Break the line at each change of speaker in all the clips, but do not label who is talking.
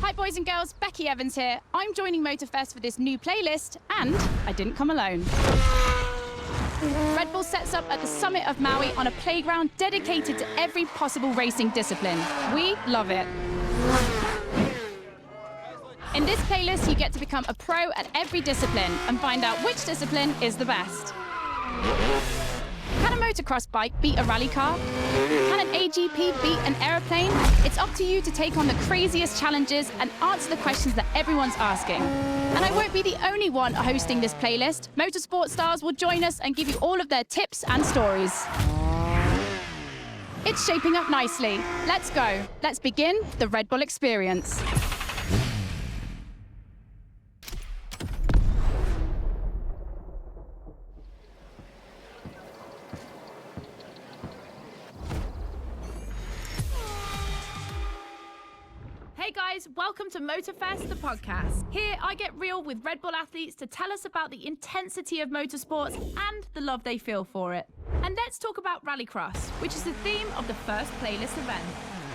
Hi boys and girls, Becky Evans here. I'm joining Motorfest for this new playlist, and I didn't come alone. Red Bull sets up at the summit of Maui on a playground dedicated to every possible racing discipline. We love it. In this playlist, you get to become a pro at every discipline and find out which discipline is the best. Can a motocross bike beat a rally car? Can an AGP beat an aeroplane? It's up to you to take on the craziest challenges and answer the questions that everyone's asking. And I won't be the only one hosting this playlist. Motorsport stars will join us and give you all of their tips and stories. It's shaping up nicely. Let's go. Let's begin the Red Bull experience. Hey guys, welcome to Motorfest, the podcast. Here I get real with Red Bull athletes to tell us about the intensity of motorsports and the love they feel for it. And let's talk about Rallycross, which is the theme of the first playlist event.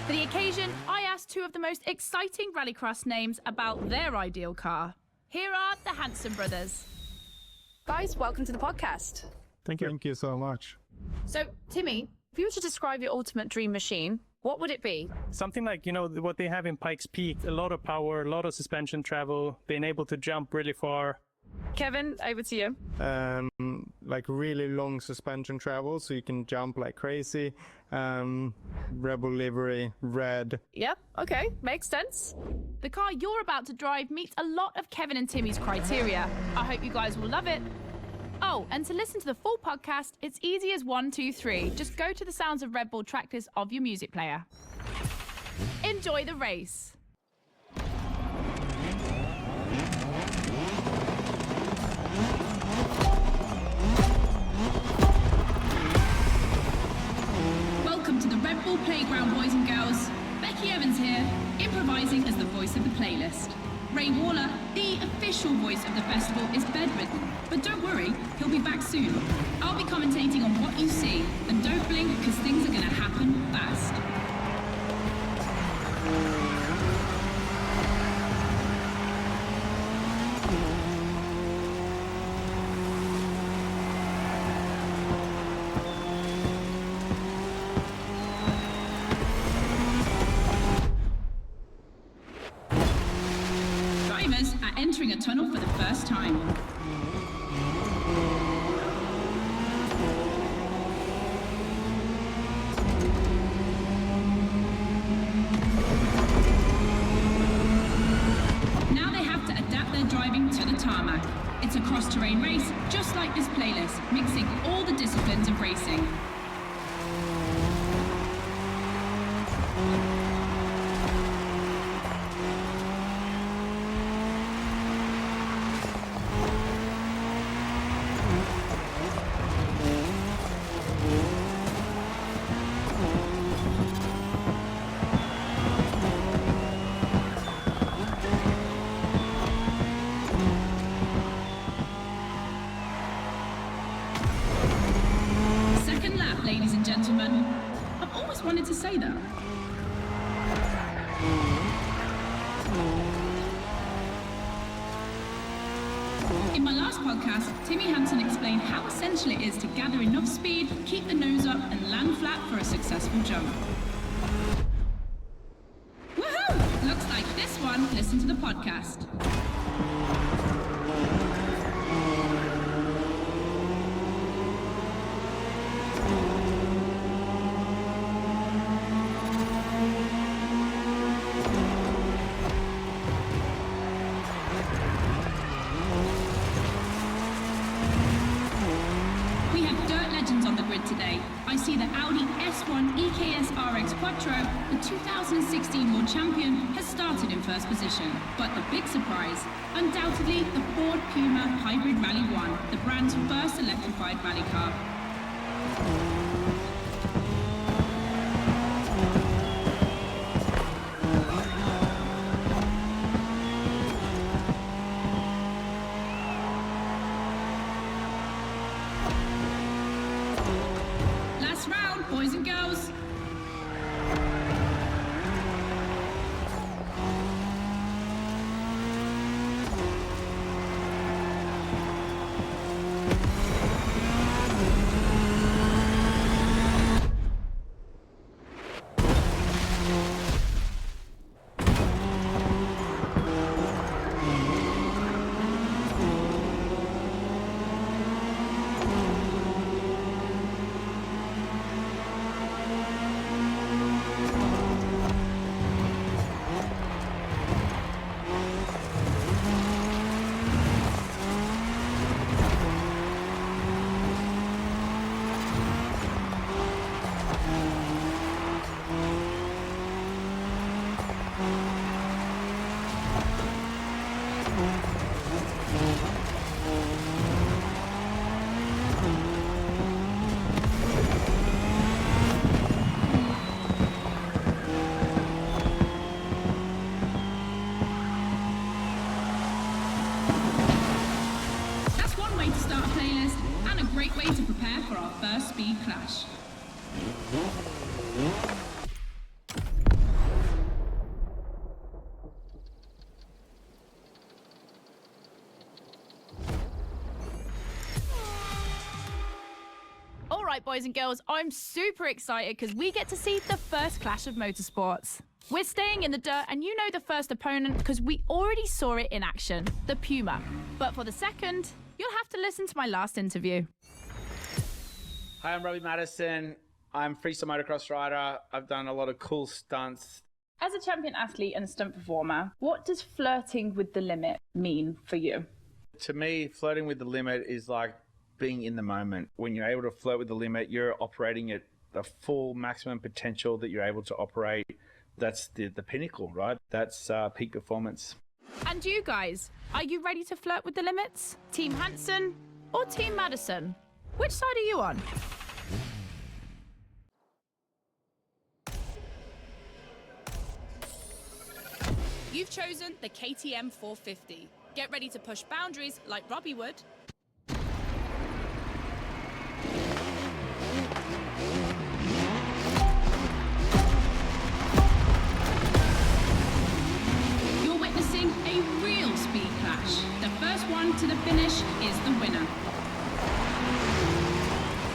For the occasion, I asked two of the most exciting Rallycross names about their ideal car. Here are the Hanson brothers. Guys, welcome to the podcast.
Thank you.
Thank you so much.
So, Timmy, if you were to describe your ultimate dream machine, what would it be?
Something like, what they have in Pikes Peak, a lot of power, a lot of suspension travel, being able to jump really far.
Kevin, over to you.
Like really long suspension travel, so you can jump like crazy. Rebel livery, red.
Yep, okay, makes sense. The car you're about to drive meets a lot of Kevin and Timmy's criteria. I hope you guys will love it. Oh, and to listen to the full podcast, it's easy as 1, 2, 3. Just go to the Sounds of Red Bull track list of your music player. Enjoy the race. Welcome to the Red Bull Playground, boys and girls. Becky Evans here, improvising as the voice of the playlist. Ray Waller, the official voice of the festival, is bedridden. But don't worry, he'll be back soon. I'll be commentating on what you see. And don't blink, because things are going to happen fast. Drivers are entering a tunnel for the first time. Now they have to adapt their driving to the tarmac. It's a cross-terrain race, just like this playlist, mixing all the disciplines of racing. Second lap, ladies and gentlemen. I've always wanted to say that. In my last podcast, Timmy Hanson explained how essential it is to gather enough speed, keep the nose up, and land flat for a successful jump. Woohoo! Looks like this one. Listen to the podcast. We have dirt legends on the grid today. I see the Audi S1 EKS RX Quattro, the 2016 World Champion, has started in first position. But the big surprise, undoubtedly the Ford Puma Hybrid Rally 1, the brand's first electrified rally car. Last round, boys and girls.
speed clash.
All right, boys and girls, I'm super excited because we get to see the first clash of motorsports. We're staying in the dirt, and you know the first opponent because we already saw it in action, the Puma. But for the second, you'll have to listen to my last interview.
Hi, I'm Robbie Madison. I'm freestyle motocross rider. I've done a lot of cool stunts.
As a champion athlete and stunt performer, what does flirting with the limit mean for you?
To me, flirting with the limit is like being in the moment. When you're able to flirt with the limit, you're operating at the full maximum potential that you're able to operate. That's the pinnacle, right? That's peak performance.
And you guys, are you ready to flirt with the limits? Team Hansen or Team Madison? Which side are you on? You've chosen the KTM 450. Get ready to push boundaries like Robbie would.
You're witnessing a real speed clash. The first one to the finish is the winner.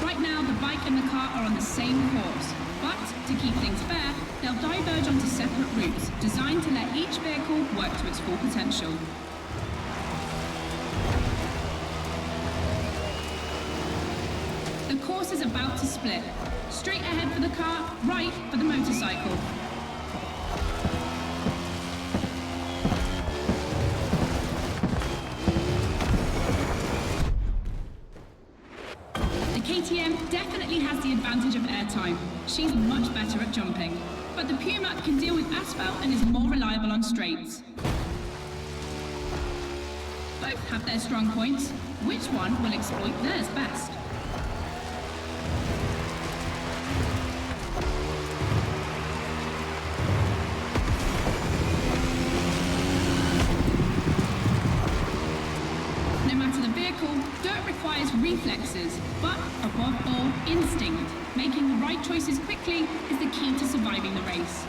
Right now, the bike and the car are on the same course, but to keep things fair, they'll diverge onto separate routes, designed to let each vehicle work to its full potential. The course is about to split. Straight ahead for the car, right for the motorcycle. The KTM definitely has the advantage of airtime. She's much better at jumping. But the Puma can deal with asphalt and is more reliable on straights. Both have their strong points. Which one will exploit theirs best? No matter the vehicle, dirt requires reflexes, but above all, instinct. Making the right choices quickly is the key to surviving the race.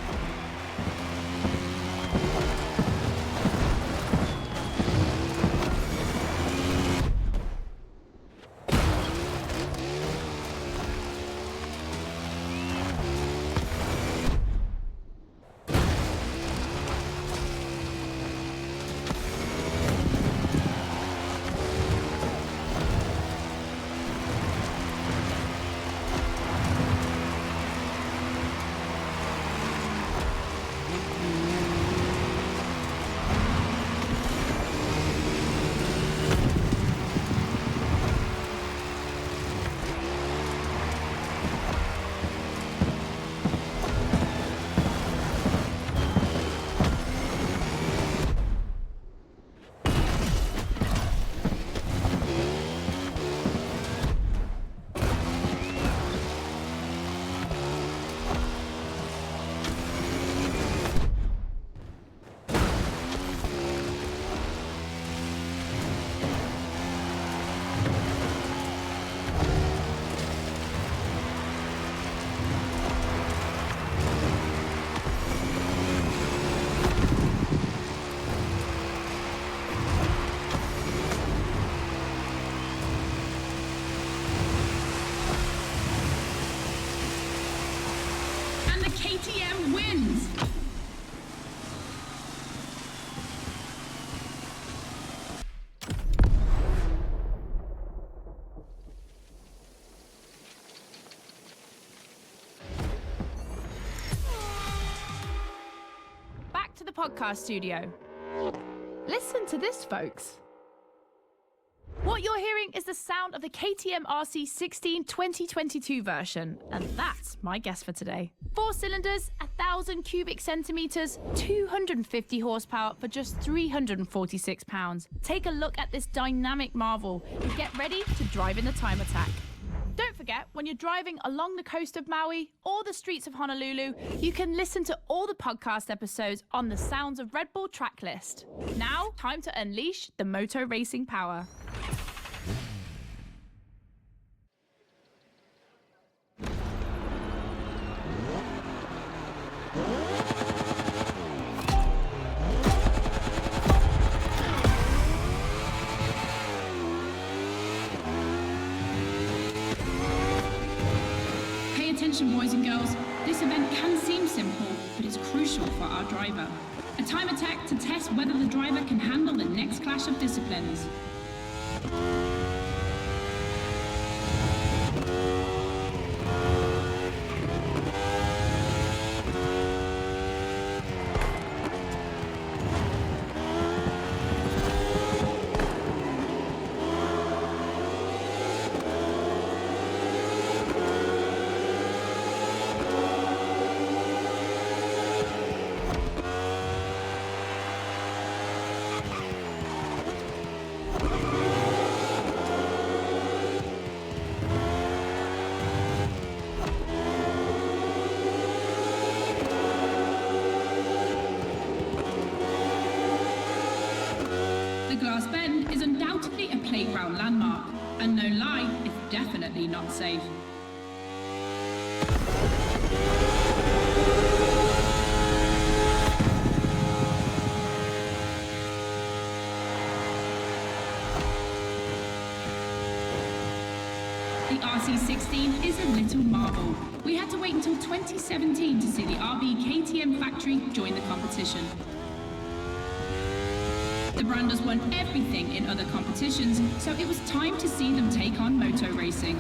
KTM wins!
Back to the podcast studio. Listen to this, folks. What you're hearing is the sound of the KTM RC16 2022 version, and that's my guess for today. 4 cylinders, 1,000 cubic centimeters, 250 horsepower for just 346 pounds. Take a look at this dynamic marvel and get ready to drive in the time attack. Don't forget, when you're driving along the coast of Maui or the streets of Honolulu, you can listen to all the podcast episodes on the Sounds of Red Bull track list. Now, time to unleash the moto racing power.
attention, boys and girls. This event can seem simple, but it's crucial for our driver. A time attack to test whether the driver can handle the next clash of disciplines. The glass bend is undoubtedly a playground landmark, and no lie, it's definitely not safe. The RC16 is a little marvel. We had to wait until 2017 to see the RB KTM factory join the competition. The brand has won everything in other competitions, so it was time to see them take on moto racing.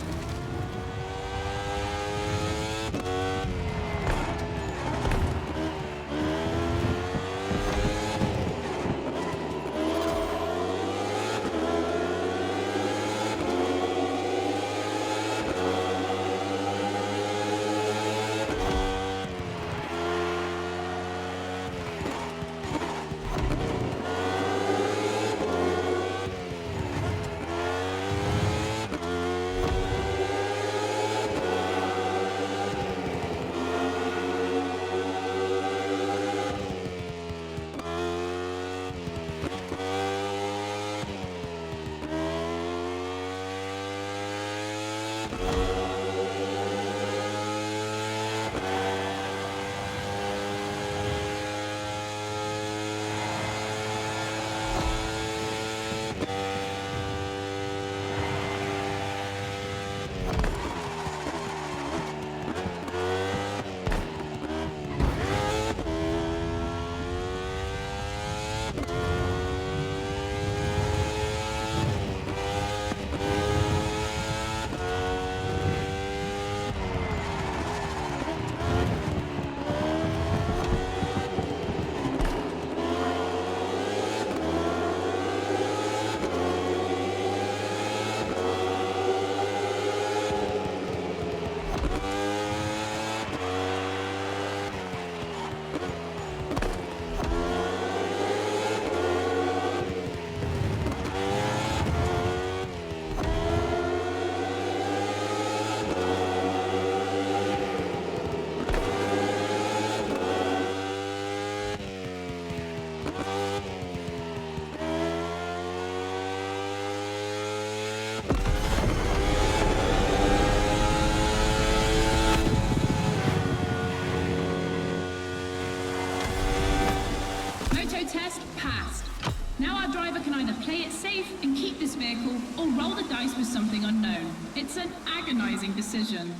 Test passed. Now our driver can either play it safe and keep this vehicle or roll the dice with something unknown. It's an agonizing decision.